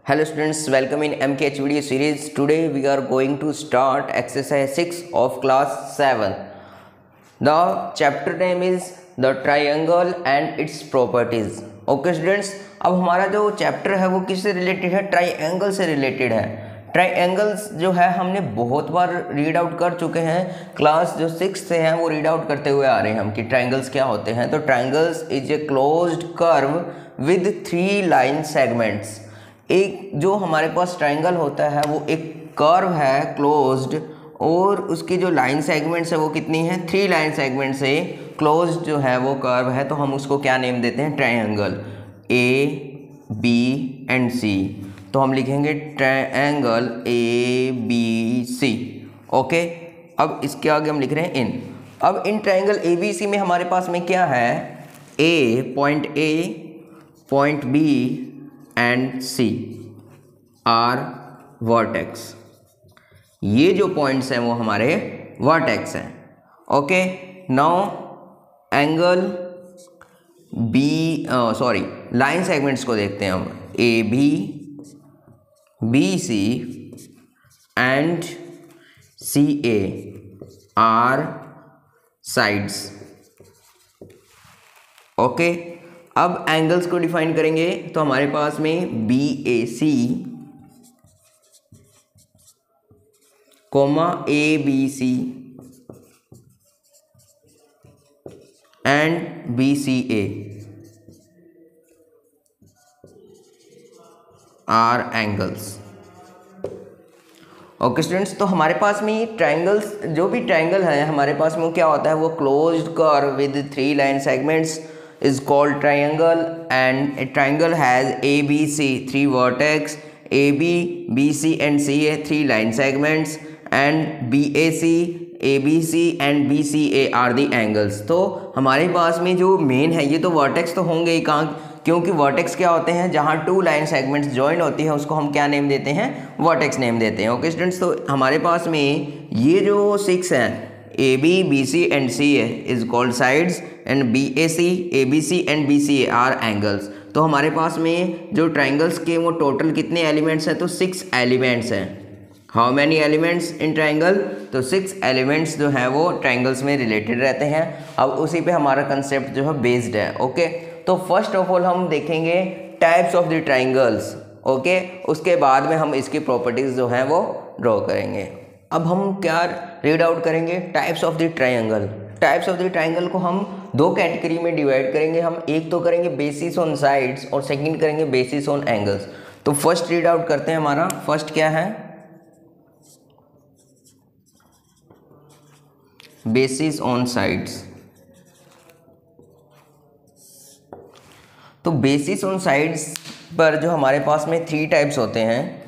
Hello students, welcome in MKH video series. Today we are going to start exercise 6 of class 7. The chapter name is the triangle and its properties. Okay students, अब हमारा जो chapter है वो किससे related है? Triangle से related है। Triangles जो है हमने बहुत बार रीड आउट कर चुके हैं, क्लास जो 6 से है वो रीड आउट करते हुए आ रहे हैं हम कि ट्राइंगल्स क्या होते हैं। तो triangles is a closed curve with 3 line segments. एक जो हमारे पास ट्राइंगल होता है वो एक कर्व है क्लोज्ड, और उसकी जो लाइन सेगमेंट्स है वो कितनी है? 3 लाइन सेगमेंट से क्लोज्ड जो है वो कर्व है, तो हम उसको क्या नेम देते हैं? Triangle. A B and C, तो हम लिखेंगे triangle A B C. Okay, अब इसके आगे हम लिख रहे हैं इन। अब इन ट्राइंगल ए बी सी में हमारे पास में क्या है? A, point B and C are vertex. ये जो पॉइंट्स हैं वो हमारे वर्टेक्स हैं। Okay, now angle line segments को देखते हैं हम। A B, B C and C A are sides. Okay, अब एंगल्स को डिफाइन करेंगे तो हमारे पास में B A C comma A B C and B C A are angles. Okay students, तो हमारे पास में ट्राइंगल्स, जो भी ट्राइंगल है हमारे पास में वो क्या होता है? वो closed curve with 3 line segments is called triangle, and a triangle has ABC 3 vertex, AB, BC and CA 3 line segments, and BAC, ABC and BCA are the angles। तो हमारे पास में जो मेन है ये तो वर्टेक्स तो होंगे ही, कहाँ? क्योंकि वर्टेक्स क्या होते हैं? जहाँ 2 लाइन सेगमेंट्स ज्वाइन होती है उसको हम क्या नेम देते हैं? वर्टेक्स नेम देते हैं। ओके स्टूडेंट्स, तो हमारे पास में ये जो 6 हैं, A B, B C and C A is called sides, and B A C, A B C and B C A are angles. तो हमारे पास में जो ट्राइंगल्स के वो टोटल कितने एलिमेंट्स हैं? तो 6 एलिमेंट्स हैं। How many elements in triangle? तो 6 एलिमेंट्स जो हैं वो ट्राइंगल्स में रिलेटेड रहते हैं। अब उसी पे हमारा कंसेप्ट जो है बेस्ड है। ओके, तो फर्स्ट ऑफ ऑल हम देखेंगे types of the triangles. Okay, उसके बाद में हम इसकी प्रॉपर्टीज जो हैं वो ड्रॉ करेंगे। अब हम क्या रीड आउट करेंगे? Types of the triangle. Types of the triangle को हम 2 कैटेगरी में डिवाइड करेंगे। हम एक तो करेंगे बेसिस ऑन साइड्स और सेकंड करेंगे बेसिस ऑन एंगल्स। तो फर्स्ट रीड आउट करते हैं। हमारा फर्स्ट क्या है? Basis on sides. तो बेसिस ऑन साइड्स पर जो हमारे पास में 3 टाइप्स होते हैं।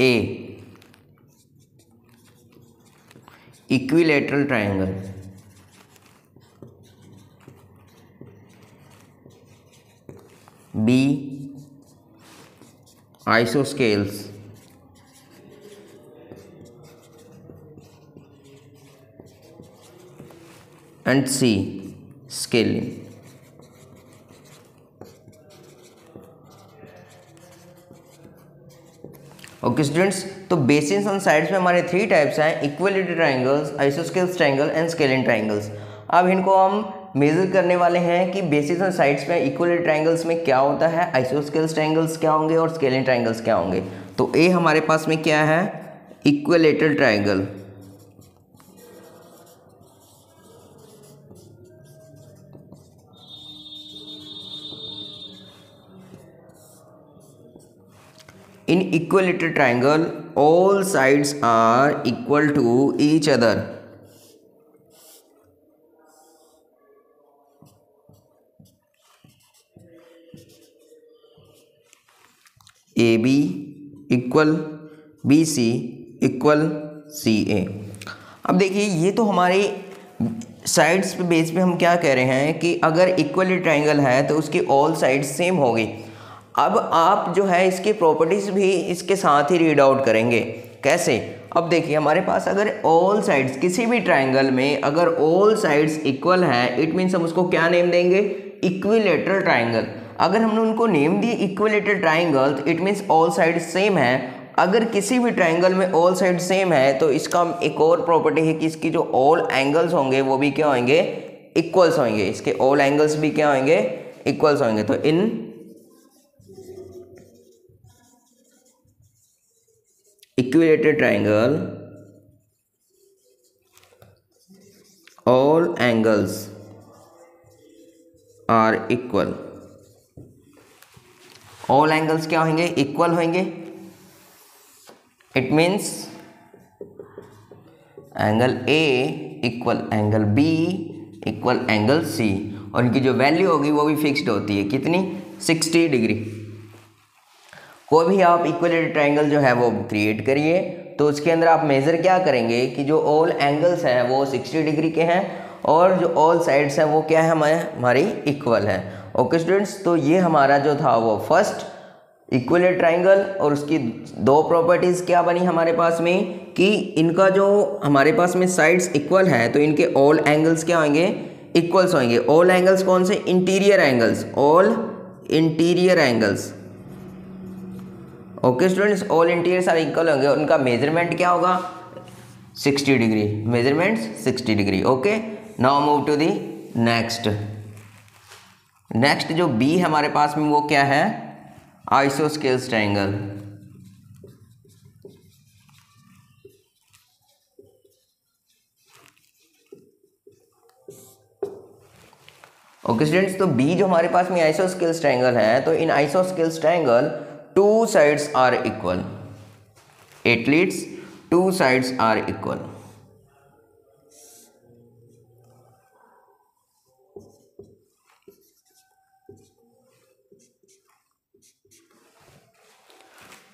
A, equilateral triangle. B, isosceles. And C, scalene. Okay students, तो बेसिस ऑन साइड्स में हमारे 3 टाइप्स हैं: equilateral triangles, isosceles triangle and scalene triangles. अब इनको हम मेजर करने वाले हैं कि बेसिस ऑन साइड्स में इक्विलैटरल ट्राइंगल्स में क्या होता है, आइसोस्केल्स ट्राइंगल्स क्या होंगे और स्केलिन ट्राइंगल्स क्या होंगे। तो ए हमारे पास में क्या है? Equilateral triangle. In equilateral triangle, all sides are equal to each other. AB equal BC equal CA। अब देखिए, ये तो हमारे साइड्स पे बेस पे हम क्या कह रहे हैं कि अगर इक्विलैटरल ट्राइंगल है तो उसकी ऑल साइड्स सेम होगी। अब आप जो है इसकी प्रॉपर्टीज़ भी इसके साथ ही रीड आउट करेंगे। कैसे? अब देखिए, हमारे पास अगर ऑल साइड्स, किसी भी ट्राइंगल में अगर ऑल साइड्स इक्वल हैं, इट मीन्स हम उसको क्या नेम देंगे? Equilateral triangle. अगर हमने उनको नेम दिए इक्विलेटरल ट्राइंगल तो it means all side same है। अगर किसी भी ट्राइंगल में ऑल साइड सेम है तो इसका एक और प्रॉपर्टी है कि इसकी जो ऑल एंगल्स होंगे वो भी क्या होंगे, इक्वल्स होंगे। इसके ऑल एंगल्स भी क्या होंगे, इक्वल्स होंगे। तो in equilateral triangle all angles are equal, all angles क्या होंगे, इक्वल होंगे। It means angle A equal angle B equal angle C, और इनकी जो वैल्यू होगी वो भी फिक्स्ड होती है, कितनी, 60 डिग्री। कोई भी आप इक्विलेटरल ट्राइंगल जो है वो क्रिएट करिए तो उसके अंदर आप मेज़र क्या करेंगे कि जो ऑल एंगल्स हैं वो 60 डिग्री के हैं और जो ऑल साइड्स हैं वो क्या है, हमारी इक्वल है। ओके स्टूडेंट्स, तो ये हमारा जो था वो फर्स्ट इक्विलेटरल ट्राइंगल, और उसकी दो प्रॉपर्टीज़ क्या बनी हमारे पास में कि इनका जो हमारे पास में साइड्स इक्वल है तो इनके ऑल एंगल्स क्या होंगे, इक्वल्स होंगे। ऑल एंगल्स कौन से, interior angles, all interior angles. Okay students, all interior सारे इक्वल होंगे, उनका मेजरमेंट क्या होगा, 60 degree, measurements 60 degree. Okay, now move to the next. Next जो बी हमारे पास में वो क्या है, आइसोस्केल्स ट्रायंगल। ओके स्टूडेंट्स, तो बी जो हमारे पास में आइसोस्केल्स ट्रायंगल है, तो इन isosceles triangle two sides are equal, at least two sides are equal।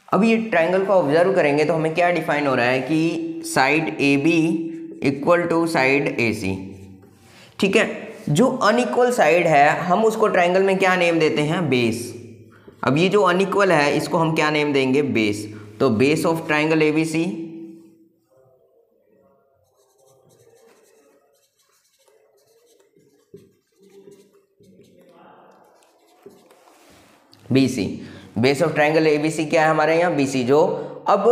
अब ये ट्रायंगल को ऑब्जर्व करेंगे तो हमें क्या डिफाइन हो रहा है कि side A B equal to side A C. ठीक है, जो अनइक्वल साइड है हम उसको ट्रायंगल में क्या नेम देते हैं, बेस। अब ये जो अनइक्वल है इसको हम क्या नेम देंगे, बेस। तो base of triangle ABC, BC, base of triangle ABC क्या है हमारे यहाँ, बीसी। जो अब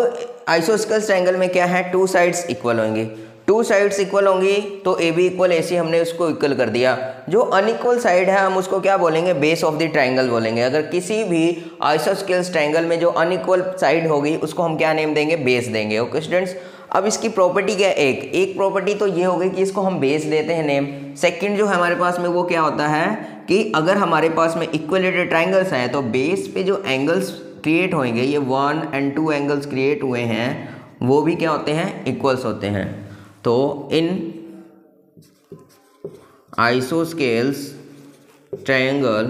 आइसोस्केल्स ट्रायंगल में क्या है, टू साइड्स इक्वल होंगे, टू साइड्स इक्वल होंगी तो ए बी इक्वल ए सी हमने उसको इक्वल कर दिया। जो अनइक्वल साइड है हम उसको क्या बोलेंगे, बेस ऑफ द ट्रायंगल बोलेंगे। अगर किसी भी आइसोस्केल्स ट्रायंगल में जो अनइक्वल साइड होगी उसको हम क्या नेम देंगे, बेस देंगे। ओके स्टूडेंट्स, अब इसकी प्रॉपर्टी क्या है, एक प्रॉपर्टी तो ये हो गई कि इसको हम बेस देते हैं नेम। सेकंड जो हमारे पास में वो क्या होता है कि अगर हमारे पास में इक्विलेटरल ट्रायंगल्स हैं तो बेस पे जो एंगल्स क्रिएट होंगे, ये 1 और 2 एंगल्स क्रिएट हुए हैं वो भी क्या होते हैं, इक्वल्स होते हैं। तो इन isosceles triangle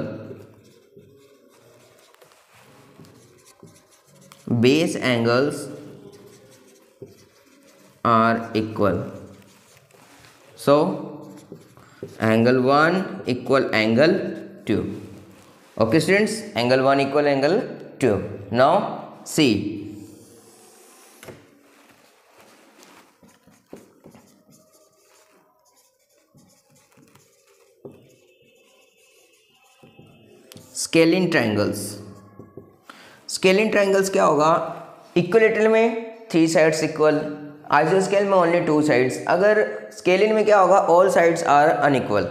base angles are equal, so angle 1 equal angle 2. Okay students, angle 1 equal angle 2. Now see, scalene triangles. Scalene triangles क्या होगा, इक्विलेटरल में 3 साइड्स इक्वल, आइसोस्केल में ओनली 2 साइड्स। अगर स्केलिन में क्या होगा, ऑल साइड्स आर अनइक्वल।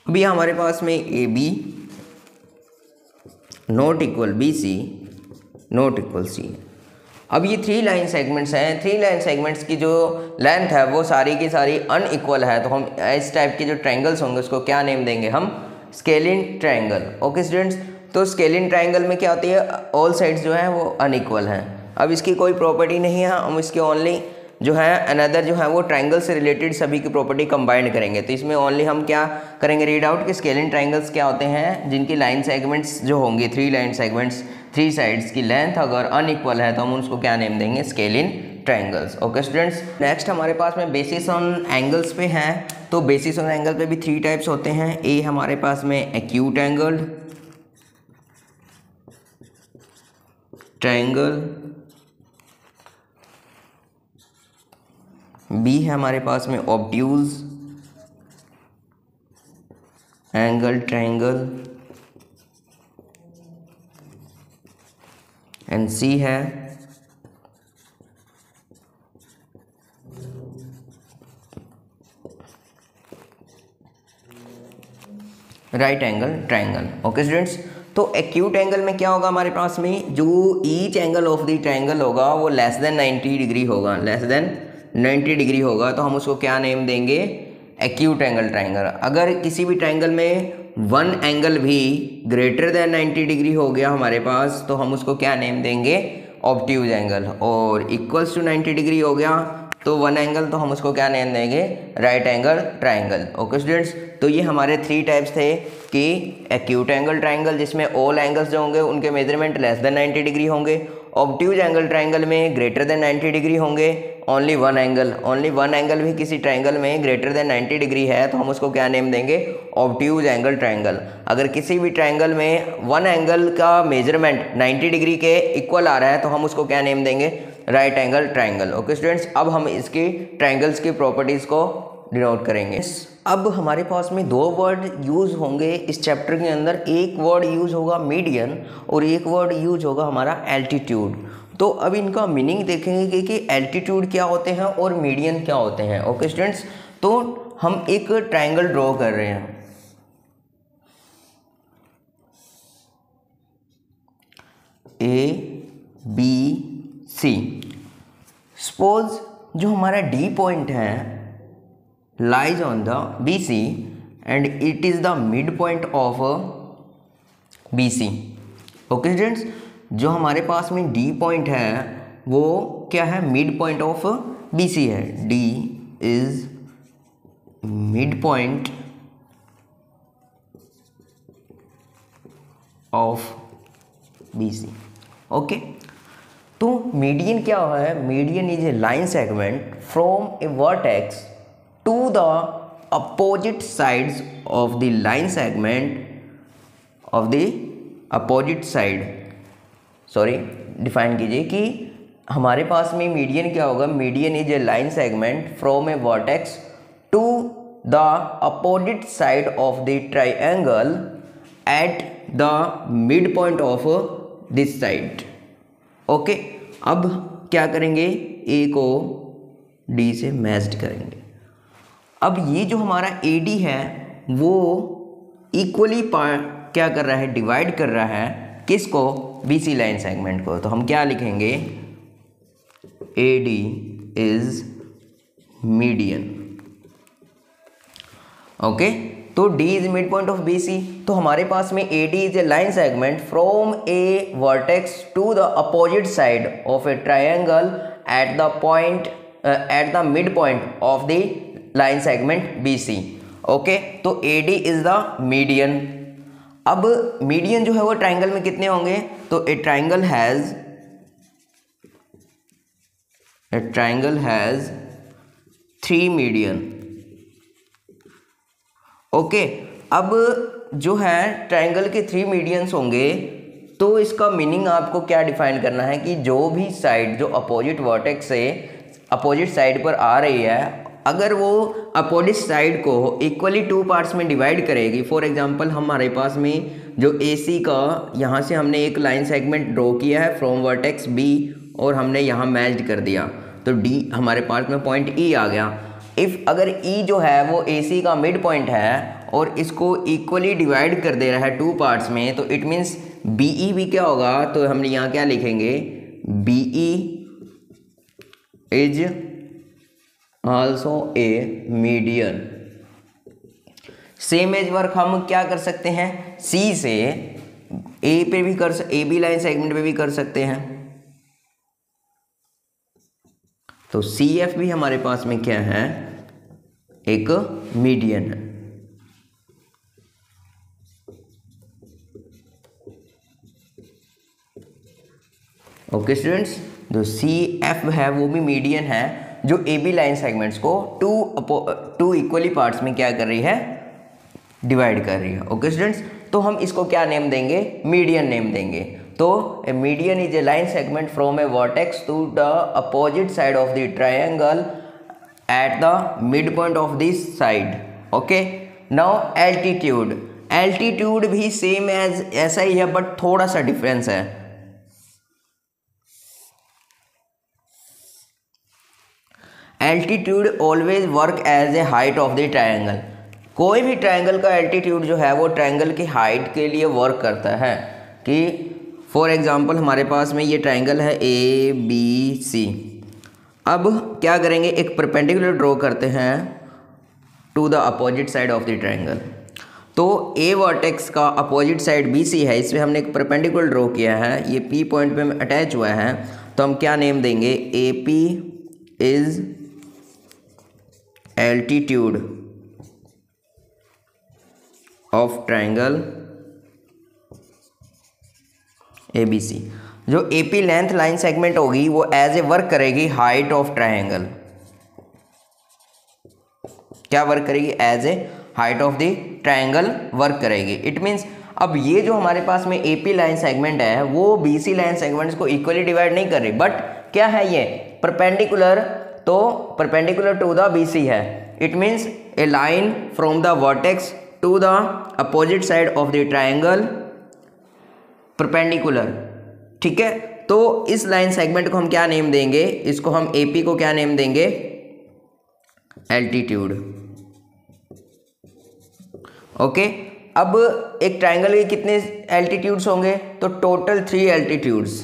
अभी हमारे पास में A B not equal B C not equal C. अब ये 3 लाइन सेगमेंट्स हैं, 3 लाइन सेगमेंट्स की जो लेंथ है वो सारी की सारी अनइक्वल है, तो हम इस टाइप के जो ट्रायंगल्स होंगे उसको क्या नेम देंगे, हम स्केलिन ट्रायंगल। ओके स्टूडेंट्स, तो स्केलिन ट्रायंगल में क्या होती है, ऑल साइड्स जो हैं वो अनइक्वल हैं। अब इसकी कोई प्रॉपर्टी नहीं है, हम इसके ओनली जो है अनदर जो है वो ट्रायंगल से रिलेटेड सभी की प्रॉपर्टी कंबाइंड करेंगे। तो इसमें ओनली हम क्या करेंगे, रीड आउट कि स्केलिन ट्रायंगल्स क्या होते हैं, जिनकी लाइन सेगमेंट्स जो होंगे 3 लाइन सेगमेंट्स 3 साइड्स की लेंथ अगर अनइक्वल है तो हम उसको क्या नेम देंगे, scalene triangles. Okay students, next हमारे पास में बेसिस ऑन एंगल्स पे है। तो बेसिस ऑन एंगल पे भी 3 टाइप्स होते हैं। ए हमारे पास में एक्यूट एंगल, ट्रायंगल, बी है हमारे पास में ऑब्ट्यूज एंगल ट्रायंगल, एंड सी है right angle triangle. Okay students, तो एक्यूट एंगल में क्या होगा हमारे पास में, जो each angle of the triangle होगा वो लेस देन 90 डिग्री होगा, लेस देन 90 डिग्री होगा, तो हम उसको क्या नेम देंगे, एक्यूट एंगल ट्रायंगल। अगर किसी भी ट्रायंगल में वन एंगल भी ग्रेटर देन 90 डिग्री हो गया हमारे पास, तो हम उसको क्या नेम देंगे, ऑब्ट्यूज एंगल। और इक्वल्स टू 90 डिग्री हो गया तो वन एंगल, तो हम उसको क्या नेम देंगे, right angle triangle. Okay students, तो ये हमारे 3 टाइप्स थे कि एक्यूट एंगल ट्रायंगल जिसमें ऑल एंगल्स जो होंगे उनके मेजरमेंट लेस देन 90 डिग्री होंगे, ऑब्ट्यूज एंगल ट्रायंगल में ग्रेटर देन 90 डिग्री होंगे, ओनली वन एंगल भी किसी ट्रायंगल में ग्रेटर देन 90 डिग्री है तो हम उसको क्या नेम देंगे, ऑब्ट्यूज एंगल ट्रायंगल। अगर किसी भी ट्रायंगल में वन एंगल का मेजरमेंट 90 डिग्री के इक्वल आ रहा है तो हम उसको क्या नेम देंगे, right angle triangle. Okay students, अब हम इसकी ट्रायंगल्स की प्रॉपर्टीज़ को डिनोट करेंगे। अब हमारे पास में 2 वर्ड यूज़ होंगे इस चैप्टर के अंदर, एक वर्ड यूज़ होगा मीडियन और एक वर्ड यूज़ होगा हमारा एल्टीट्यूड। तो अब इनका मीनिंग देखेंगे कि एल्टीट्यूड क्या होते हैं और मीडियन क्या होते हैं। ओके स्टूडेंट्स, तो हम एक ट्रायंगल ड्रॉ कर रहे हैं, ABC। सपोज जो हमारा डी पॉइंट है lies on the BC and it is the mid point of BC। Okay students, जो हमारे पास में डी पॉइंट है वो क्या है, मिड पॉइंट ऑफ BC है। D is mid point of BC। Okay, तो मीडियन क्या है, median is a line segment from a vertex to the opposite sides of the line segment of the opposite side. Sorry, define कीजिए कि हमारे पास में median क्या होगा, median is a line segment from a vertex to the opposite side of the triangle at the mid point of this side. Okay, अब क्या करेंगे, ए को डी से मैच्ड करेंगे। अब ये जो हमारा AD है वो इक्वली क्या कर रहा है, डिवाइड कर रहा है किसको, BC लाइन सेगमेंट को। तो हम क्या लिखेंगे, AD इज मीडियन। ओके, तो D is mid point of BC, तो हमारे पास में AD is a line segment from a vertex to the opposite side of a triangle at the point at the mid point of the line segment BC। Okay, तो AD is the median. अब median जो है वो triangle में कितने होंगे, तो a triangle has 3 median. Okay, अब जो है ट्रायंगल के 3 मीडियंस होंगे, तो इसका मीनिंग आपको क्या डिफाइन करना है कि जो भी साइड जो अपोजिट वर्टेक्स से अपोजिट साइड पर आ रही है, अगर वो अपोजिट साइड को इक्वली 2 पार्ट्स में डिवाइड करेगी। फॉर एग्जांपल हमारे पास में जो AC का यहाँ से हमने एक लाइन सेगमेंट ड्रॉ किया है फ्रॉम वर्टेक्स B और हमने यहाँ मैच्ड कर दिया, तो D हमारे पास में पॉइंट E आ गया। इफ़ अगर E जो है वो AC का मिड पॉइंट है और इसको इक्वली डिवाइड कर दे रहा है 2 पार्ट्स में, तो इट मीन्स BE भी क्या होगा, तो हमने यहाँ क्या लिखेंगे, BE is also a median. Same as work हम क्या कर सकते हैं, C से A पे भी कर AB लाइन सेगमेंट पे भी कर सकते हैं, तो CF भी हमारे पास में क्या है, एक मीडियन है। ओके स्टूडेंट्स, जो CF है वो भी मीडियन है, जो AB लाइन सेगमेंट्स को 2 इक्वली पार्ट्स में क्या कर रही है, डिवाइड कर रही है। ओके स्टूडेंट्स, तो हम इसको क्या नेम देंगे, मीडियन नेम देंगे। तो a median is a line segment from a vertex to the opposite side of the triangle at the mid point of this side. Okay, now altitude, altitude भी same as ऐसा ही है but थोड़ा सा difference है। Altitude always work as a height of the triangle. कोई भी triangle का एल्टीट्यूड जो है वो ट्रायंगल की हाइट के लिए वर्क करता है। कि फॉर एग्जांपल हमारे पास में ये ट्रायंगल है ABC। अब क्या करेंगे, एक परपेंडिकुलर ड्रॉ करते हैं to the opposite side of the triangle. तो A वर्टेक्स का अपोजिट साइड BC है, इसमें हमने एक परपेंडिकुलर ड्रॉ किया है, ये P पॉइंट पे अटैच हुआ है। तो हम क्या नेम देंगे, AP is altitude of triangle ABC। जो AP लेंथ लाइन सेगमेंट होगी वो एज ए वर्क करेगी हाइट ऑफ ट्रायंगल। क्या वर्क करेगी, as a height of the triangle work करेगी। इट मीन्स अब ये जो हमारे पास में AP लाइन सेगमेंट है वो BC लाइन सेगमेंट्स को इक्वली डिवाइड नहीं कर रही, बट क्या है ये परपेंडिकुलर, तो परपेंडिकुलर टू द BC है। It means a line from the vertex to the opposite side of the triangle perpendicular. ठीक है, तो इस लाइन सेगमेंट को हम क्या नेम देंगे, इसको हम AP को क्या नेम देंगे, एल्टीट्यूड। ओके, अब एक ट्रायंगल के कितने एल्टीट्यूड्स होंगे, तो total 3 altitudes.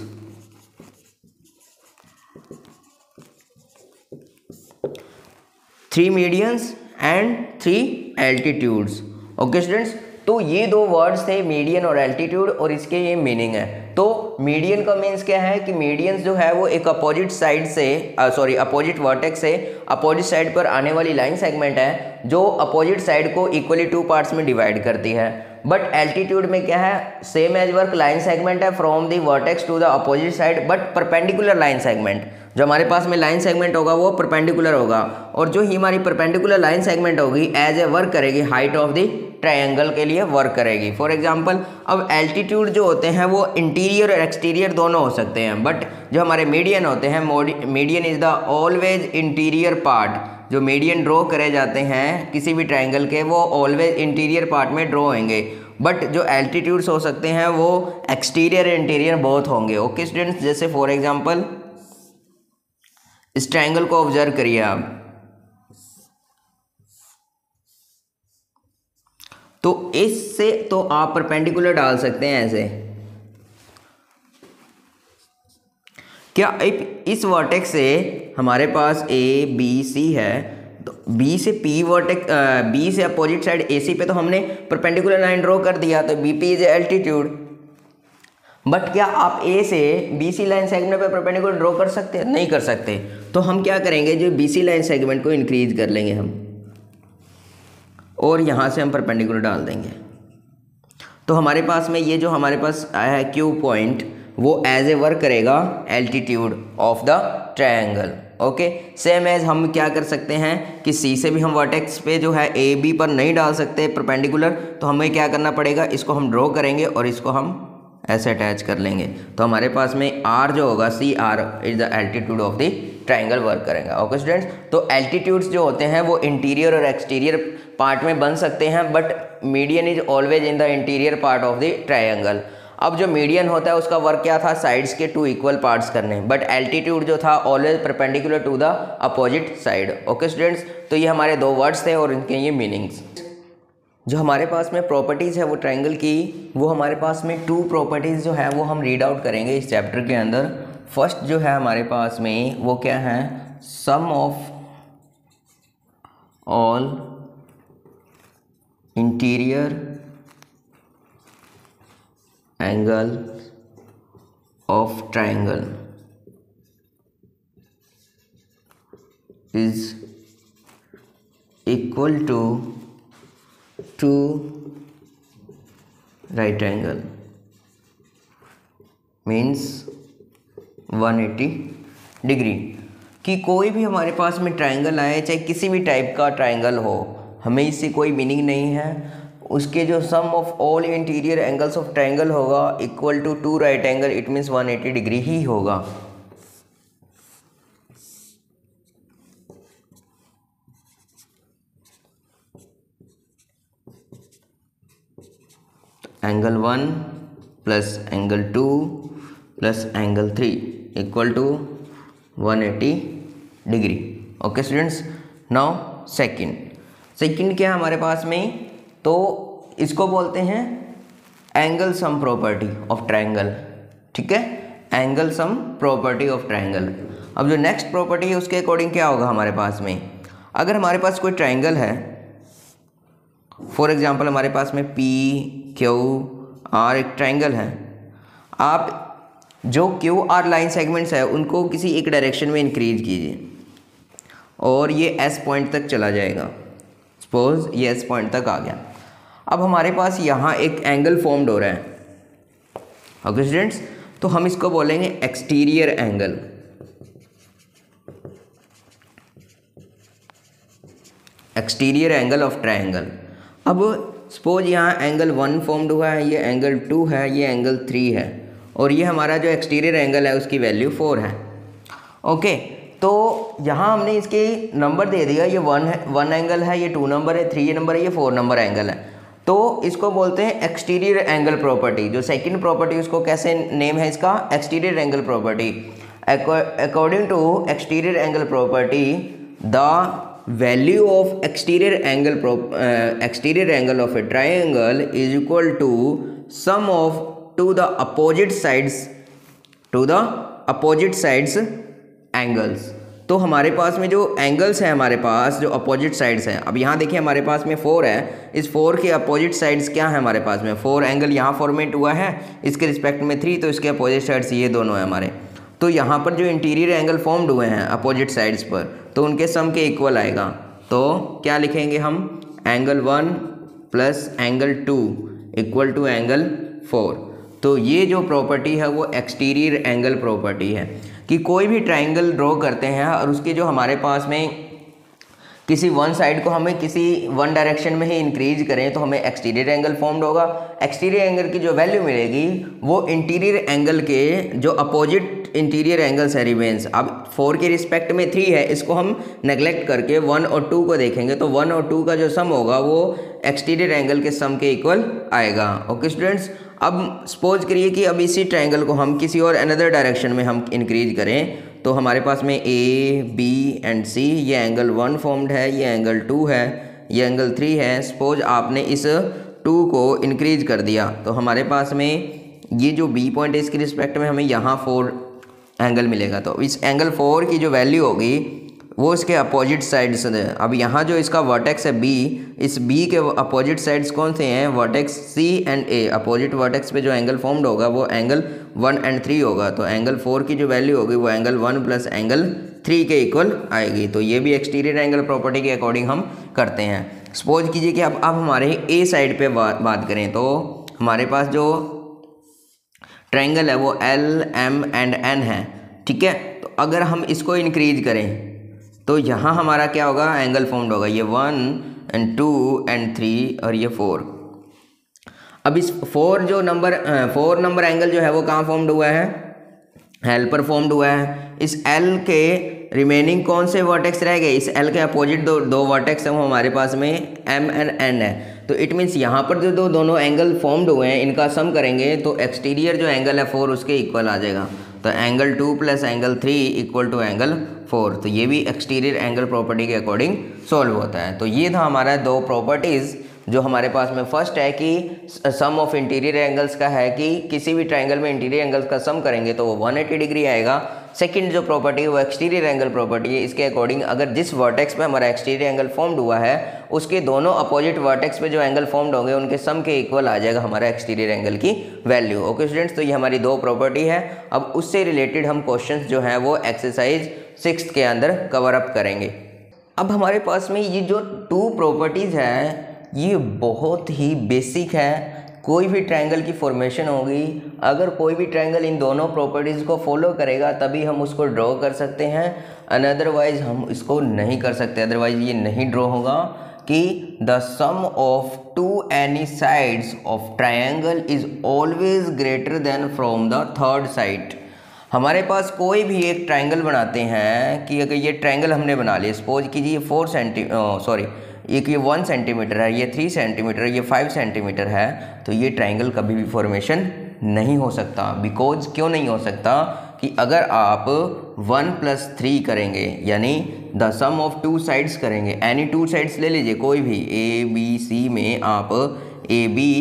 Three medians and 3 altitudes. Okay students, तो ये 2 वर्ड्स थे, मीडियन और एल्टीट्यूड, और इसके ये मीनिंग है। तो मीडियन का मीन्स क्या है कि मीडियंस जो है वो एक अपोजिट साइड से अपोजिट वर्टेक्स से अपोजिट साइड पर आने वाली लाइन सेगमेंट है जो अपोजिट साइड को इक्वली 2 पार्ट्स में डिवाइड करती है। बट एल्टीट्यूड में क्या है, same as work line segment है from the vertex to the opposite side, but perpendicular line segment. जो हमारे पास में लाइन सेगमेंट होगा वो परपेंडिकुलर होगा, और जो ही हमारी परपेंडिकुलर लाइन सेगमेंट होगी एज ए वर्क करेगी हाइट ऑफ द ट्रायंगल के लिए वर्क करेगी। फॉर एग्जांपल, अब एल्टीट्यूड जो होते हैं वो इंटीरियर और एक्सटीरियर दोनों हो सकते हैं, बट जो हमारे मीडियन होते हैं, median is the always interior part. जो मीडियन ड्रॉ करे जाते हैं किसी भी ट्रायंगल के वो ऑलवेज इंटीरियर पार्ट में ड्रॉ होंगे, बट जो एल्टीट्यूड्स हो सकते हैं वो एक्सटीरियर इंटीरियर बहुत होंगे। ओके स्टूडेंट्स, जैसे फॉर एग्जांपल इस ट्रायंगल को ऑब्जर्व करिए आप, तो इससे तो आप परपेंडिकुलर डाल सकते हैं ऐसे। क्या इस वर्टेक्स से हमारे पास ABC है, तो B से P वर्टेक्स, B से अपोजिट साइड AC पे तो हमने परपेंडिकुलर लाइन ड्रॉ कर दिया, तो BP इज एल्टीट्यूड। बट क्या आप A से BC लाइन सेगमेंट पे परपेंडिकुलर ड्रॉ कर सकते हैं? नहीं कर सकते। तो हम क्या करेंगे, जो BC लाइन सेगमेंट को इंक्रीज कर लेंगे हम, और यहाँ से हम परपेंडिकुलर डाल देंगे। तो हमारे पास में ये जो हमारे पास आया है Q पॉइंट, वो एज ए वर्क करेगा altitude of the triangle. Okay, same as हम क्या कर सकते हैं कि C से भी हम वर्टेक्स पे जो है AB पर नहीं डाल सकते परपेंडिकुलर, तो हमें क्या करना पड़ेगा, इसको हम ड्रॉ करेंगे और इसको हम ऐसे अटैच कर लेंगे। तो हमारे पास में R जो होगा, CR is the altitude of the triangle work करेगा। ओके स्टूडेंट्स, तो एल्टीट्यूड्स जो होते हैं वो इंटीरियर और एक्सटीरियर पार्ट में बन सकते हैं, but median is always in the interior part of the triangle. अब जो मीडियन होता है उसका वर्क क्या था, साइड्स के 2 इक्वल पार्ट्स करने, बट एल्टीट्यूड जो था always perpendicular to the opposite side. Okay students, तो ये हमारे 2 वर्ड्स थे और इनके ये मीनिंग्स। जो हमारे पास में प्रॉपर्टीज़ है वो ट्रायंगल की, वो हमारे पास में 2 प्रॉपर्टीज़ जो है वो हम रीड आउट करेंगे इस चैप्टर के अंदर। फर्स्ट जो है हमारे पास में वो क्या है, sum of all interior angle of triangle is equal to 2 right angle, means 180 degree. कि कोई भी हमारे पास में ट्रायंगल आए, चाहे किसी भी टाइप का ट्रायंगल हो, हमें इससे कोई मीनिंग नहीं है। उसके जो sum of all interior angles of triangle होगा equal to 2 right angle, it means 180 degree ही होगा। Angle 1 plus angle 2 plus angle 3 equal to 180 degree. Okay students, now second क्या है हमारे पास में, तो इसको बोलते हैं angle sum property of triangle. ठीक है, angle sum property of triangle. अब जो नेक्स्ट प्रॉपर्टी है उसके अकॉर्डिंग क्या होगा हमारे पास में, अगर हमारे पास कोई ट्रायंगल है, फॉर एग्जांपल हमारे पास में पी क्यू आर एक ट्रायंगल है, आप जो क्यू आर लाइन सेगमेंट्स है उनको किसी एक डायरेक्शन में इंक्रीज कीजिए और ये एस पॉइंट तक चला जाएगा। सपोज ये एस पॉइंट तक आ गया। अब हमारे पास यहाँ एक एंगल फॉर्म्ड हो रहा है। ओके स्टूडेंट्स, तो हम इसको बोलेंगे exterior angle. Exterior angle of triangle. अब सपोज यहाँ एंगल 1 फॉर्म्ड हुआ है, ये एंगल 2 है, ये एंगल 3 है और ये हमारा जो एक्सटीरियर एंगल है उसकी वैल्यू 4 है। ओके, तो यहाँ हमने इसके नंबर दे दिया, ये 1 एंगल है, ये 2 नंबर है, 3 नंबर है, ये 4 नंबर एंगल है। तो इसको बोलते हैं एक्सटीरियर एंगल प्रॉपर्टी। जो सेकंड प्रॉपर्टी उसको कैसे नेम है इसका, exterior angle property. According to exterior angle property the value of exterior angle of a triangle is equal to sum of to the opposite sides angles। तो हमारे पास में जो एंगल्स हैं, हमारे पास जो अपोजिट साइड्स हैं, अब यहाँ देखिए हमारे पास में 4 है, इस 4 के अपोजिट साइड्स क्या है हमारे पास में, 4 एंगल यहाँ फॉर्मेट हुआ है, इसके रिस्पेक्ट में 3, तो इसके अपोजिट साइड्स ये दोनों हैं हमारे। तो यहाँ पर जो इंटीरियर एंगल फॉर्म्ड हुए हैं अपोजिट साइड्स पर, तो उनके सम के इक्वल आएगा। तो क्या लिखेंगे हम, angle 1 plus angle 2 equal to angle 4। तो ये जो प्रॉपर्टी है वो एक्सटीरियर एंगल प्रॉपर्टी है कि कोई भी ट्रायंगल ड्रॉ करते हैं और उसके जो हमारे पास में किसी वन साइड को हमें किसी वन डायरेक्शन में ही इंक्रीज करें तो हमें एक्सटीरियर एंगल फॉर्म्ड होगा। एक्सटीरियर एंगल की जो वैल्यू मिलेगी वो इंटीरियर एंगल के जो अपोजिट इंटीरियर एंगल्स है रिमेंस। अब 4 के रिस्पेक्ट में 3 है, इसको हम नेगलेक्ट करके 1 और 2 को देखेंगे तो 1 और 2 का जो सम होगा वो एक्सटीरियर एंगल के सम के इक्वल आएगा। ओके स्टूडेंट्स, अब सपोज करिए कि अब इसी ट्रायंगल को हम किसी और अनदर डायरेक्शन में हम इंक्रीज करें तो हमारे पास में ए बी एंड सी, ये एंगल 1 फॉर्म्ड है, ये एंगल 2 है, ये एंगल 3 है। सपोज आपने इस 2 को इंक्रीज कर दिया तो हमारे पास में ये जो बी पॉइंट है इसके रिस्पेक्ट में हमें यहाँ 4 एंगल मिलेगा। तो इस एंगल 4 की जो वैल्यू होगी वो इसके अपोजिट साइड्स है। अब यहाँ जो इसका वर्टेक्स है बी, इस बी के अपोजिट साइड्स कौन से हैं, vertex C and A. Opposite vertex पे जो एंगल फॉर्म्ड होगा वो एंगल 1 एंड 3 होगा। तो एंगल 4 की जो वैल्यू होगी वो एंगल 1 प्लस एंगल 3 के इक्वल आएगी। तो ये भी एक्सटीरियर एंगल प्रॉपर्टी के अकॉर्डिंग हम करते हैं। सपोज कीजिए कि अब हमारे ए साइड पे बात करें तो हमारे पास जो ट्रायंगल है वो एल एम एंड एन है, ठीक है। तो अगर हम इसको इंक्रीज करें तो यहाँ हमारा क्या होगा, एंगल फॉर्म्ड होगा, ये 1 एंड 2 एंड 3 और ये 4। अब इस 4 नंबर एंगल जो है वो कहाँ फॉर्म्ड हुआ है, एल पर फॉर्म्ड हुआ है। इस एल के रिमेनिंग कौन से वर्टेक्स रह गए, इस एल के अपोजिट दो वर्टेक्स हैं वो हमारे पास में एम एंड एन है। तो इट मीन्स यहाँ पर जो दोनों एंगल फॉर्म्ड हुए हैं इनका सम करेंगे तो एक्सटीरियर जो एंगल है 4 उसके इक्वल आ जाएगा। तो angle 2 plus angle 3 equal to angle 4। तो ये भी एक्सटीरियर एंगल प्रॉपर्टी के अकॉर्डिंग सॉल्व होता है। तो ये था हमारा 2 प्रॉपर्टीज़ जो हमारे पास में फर्स्ट है कि सम ऑफ इंटीरियर एंगल्स का है कि किसी भी ट्रायंगल में इंटीरियर एंगल्स का सम करेंगे तो वो 180 डिग्री आएगा। सेकंड जो प्रॉपर्टी है वो एक्सटीरियर एंगल प्रॉपर्टी है। इसके अकॉर्डिंग अगर जिस वर्टेक्स पे हमारा एक्सटीरियर एंगल फॉर्म्ड हुआ है उसके दोनों अपोजिट वर्टेक्स पे जो एंगल फॉर्म्ड होंगे उनके सम के इक्वल आ जाएगा हमारा एक्सटीरियर एंगल की वैल्यू। ओके स्टूडेंट्स, तो ये हमारी 2 प्रॉपर्टी है। अब उससे रिलेटेड हम क्वेश्चन जो हैं वो एक्सरसाइज 6 के अंदर कवर अप करेंगे। अब हमारे पास में ये जो 2 प्रॉपर्टीज़ हैं ये बहुत ही बेसिक है। कोई भी ट्रायंगल की फॉर्मेशन होगी, अगर कोई भी ट्रायंगल इन दोनों प्रॉपर्टीज़ को फॉलो करेगा तभी हम उसको ड्रॉ कर सकते हैं, अनअदरवाइज़ हम इसको नहीं कर सकते। अदरवाइज़ ये नहीं ड्रॉ होगा कि the sum of two any sides of triangle is always greater than from the third side. हमारे पास कोई भी एक ट्रायंगल बनाते हैं कि अगर ये ट्रायंगल हमने बना लिया, सपोज कीजिए 1 सेंटीमीटर है, ये 3 सेंटीमीटर, ये 5 सेंटीमीटर है, तो ये ट्रायंगल कभी भी फॉर्मेशन नहीं हो सकता। बिकॉज क्यों नहीं हो सकता कि अगर आप 1 + 3 करेंगे यानी the sum of two sides करेंगे, एनी टू साइड्स ले लीजिए कोई भी ए बी सी में आप ए बी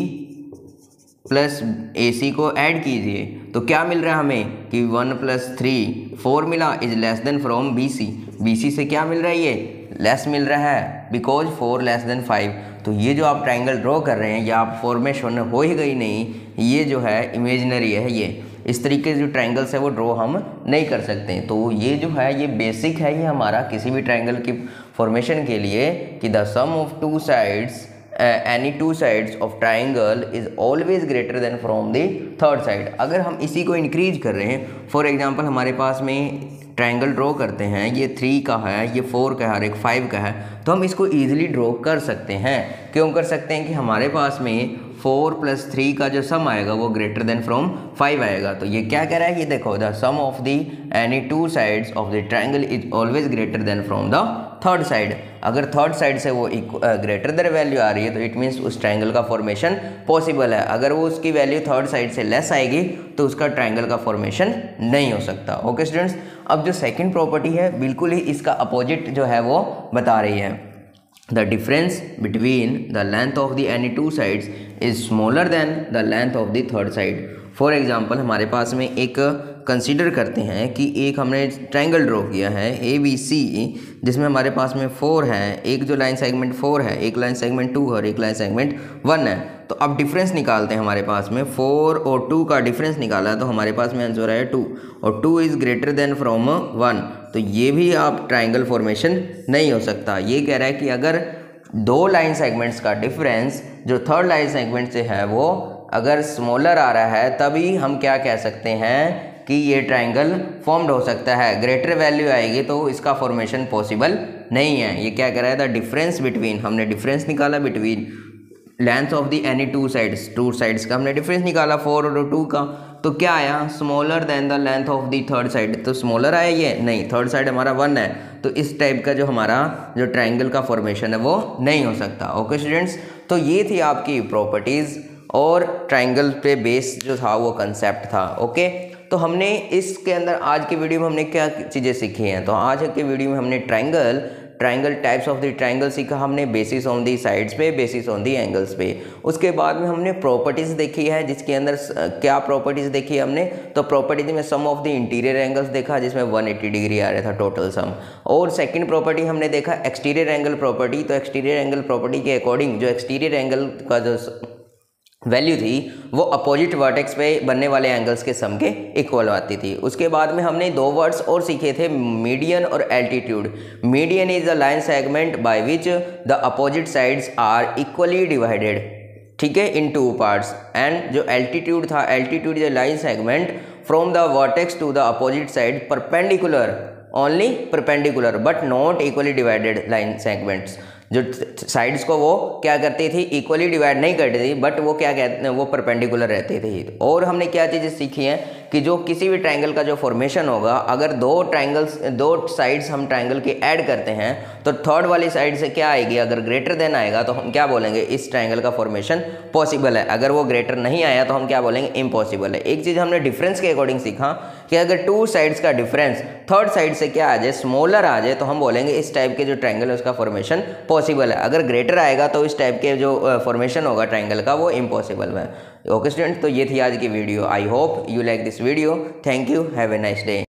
प्लस ए सी को ऐड कीजिए तो क्या मिल रहा है हमें कि 1 + 3 4 मिला is less than from B C. B C से क्या मिल रहा है, ये लेस मिल रहा है बिकॉज 4 < 5। तो ये जो आप ट्रायंगल ड्रॉ कर रहे हैं या आप फॉर्मेशन हो ही गई नहीं, ये जो है इमेजिनरी है। ये इस तरीके से जो ट्रायंगल्स है वो ड्रॉ हम नहीं कर सकते। तो ये जो है ये बेसिक है, ये हमारा किसी भी ट्रायंगल की फॉर्मेशन के लिए कि the sum of two sides any two sides of triangle is always greater than from the third side. अगर हम इसी को इंक्रीज कर रहे हैं, फॉर एग्जांपल हमारे पास में ट्रायंगल ड्रॉ करते हैं, ये 3 का है, ये 4 का है और एक 5 का है, तो हम इसको ईजिली ड्रॉ कर सकते हैं। क्यों कर सकते हैं कि हमारे पास में 4 + 3 का जो सम आएगा वो ग्रेटर देन फ्रॉम 5 आएगा। तो ये क्या कह रहा है, ये देखो the sum of the any two sides of the triangle is always greater than from the third side. अगर थर्ड साइड से वो ग्रेटर देन वैल्यू आ रही है तो इट मीन्स उस ट्रायंगल का फॉर्मेशन पॉसिबल है। अगर वो उसकी वैल्यू थर्ड साइड से लेस आएगी तो उसका ट्रायंगल का फॉर्मेशन नहीं हो सकता। ओके स्टूडेंट्स, अब जो सेकंड प्रॉपर्टी है बिल्कुल ही इसका अपोजिट जो है वो बता रही है। The difference between the length of the any two sides is smaller than the length of the third side. For example हमारे पास में एक कंसीडर करते हैं कि एक हमने ट्रायंगल ड्रॉ किया है ए बी सी, जिसमें हमारे पास में 4 है, एक जो लाइन सेगमेंट 4 है, एक लाइन सेगमेंट 2 और एक लाइन सेगमेंट 1 है। तो अब डिफरेंस निकालते हैं, हमारे पास में 4 और 2 का डिफरेंस निकाला है तो हमारे पास में आंसर है 2 और 2 इज़ ग्रेटर देन फ्रॉम 1। तो ये भी आप ट्रायंगल फॉर्मेशन नहीं हो सकता। ये कह रहा है कि अगर 2 लाइन सेगमेंट्स का डिफरेंस जो थर्ड लाइन सेगमेंट से है वो अगर स्मॉलर आ रहा है तभी हम क्या कह सकते हैं कि ये ट्रायंगल फॉर्म्ड हो सकता है। ग्रेटर वैल्यू आएगी तो इसका फॉर्मेशन पॉसिबल नहीं है। ये क्या कह रहा है, द डिफरेंस बिटवीन, हमने डिफरेंस निकाला between length of the any two sides का हमने डिफरेंस निकाला 4 और 2 का, तो क्या आया, smaller than the length of the third side. तो स्मॉलर आया ये नहीं, थर्ड साइड हमारा 1 है, तो इस टाइप का जो हमारा जो ट्रायंगल का फॉर्मेशन है वो नहीं हो सकता। ओके स्टूडेंट्स, तो ये थी आपकी प्रॉपर्टीज़ और ट्रायंगल पे बेस जो था वो कंसेप्ट था। ओके, तो हमने इसके अंदर आज के वीडियो में हमने क्या चीज़ें सीखी हैं, तो आज के वीडियो में हमने triangle types of the triangle सीखा हमने, बेसिस ऑन दी साइड्स पे, बेसिस ऑन दी एंगल्स पे। उसके बाद में हमने प्रॉपर्टीज़ देखी है, जिसके अंदर क्या प्रॉपर्टीज़ देखी हमने, तो प्रॉपर्टीज में सम ऑफ द इंटीरियर एंगल्स देखा जिसमें 180 डिग्री आ रहा था टोटल सम। और सेकंड प्रॉपर्टी हमने देखा एक्सटीरियर एंगल प्रॉपर्टी। तो एक्सटीरियर एंगल प्रॉपर्टी के अकॉर्डिंग जो एक्सटीरियर एंगल का जो वैल्यू थी वो अपोजिट वर्टेक्स पे बनने वाले एंगल्स के सम के इक्वल आती थी। उसके बाद में हमने 2 वर्ड्स और सीखे थे, मीडियन और altitude. Median is the line segment by which the opposite sides are equally divided, ठीक है, इन 2 पार्ट्स। एंड जो एल्टीट्यूड था, altitude is a line segment from the vertex to the opposite side perpendicular, only perpendicular but not equally divided line segments. जो sides को वो क्या करती थी, इक्वली डिवाइड नहीं करती थी, बट वो क्या कहते हैं, वो परपेंडिकुलर रहती थी। और हमने क्या चीज़ें सीखी हैं कि जो किसी भी ट्रायंगल का जो फॉर्मेशन होगा, अगर 2 साइड्स हम ट्रायंगल के ऐड करते हैं तो थर्ड वाली साइड से क्या आएगी, अगर ग्रेटर देन आएगा तो हम क्या बोलेंगे, इस ट्रायंगल का फॉर्मेशन पॉसिबल है। अगर वो ग्रेटर नहीं आया तो हम क्या बोलेंगे, इम्पॉसिबल है। एक चीज़ हमने डिफरेंस के अकॉर्डिंग सीखा कि अगर 2 साइड्स का डिफरेंस थर्ड साइड से क्या आ जाए, स्मॉलर आ जाए, तो हम बोलेंगे इस टाइप के जो ट्रायंगल है उसका फॉर्मेशन पॉसिबल है। अगर ग्रेटर आएगा तो इस टाइप के जो फॉर्मेशन होगा ट्रायंगल का वो इम्पॉसिबल है। ओके स्टूडेंट, तो ये थी आज की video. I hope you like this video. Thank you, have a nice day.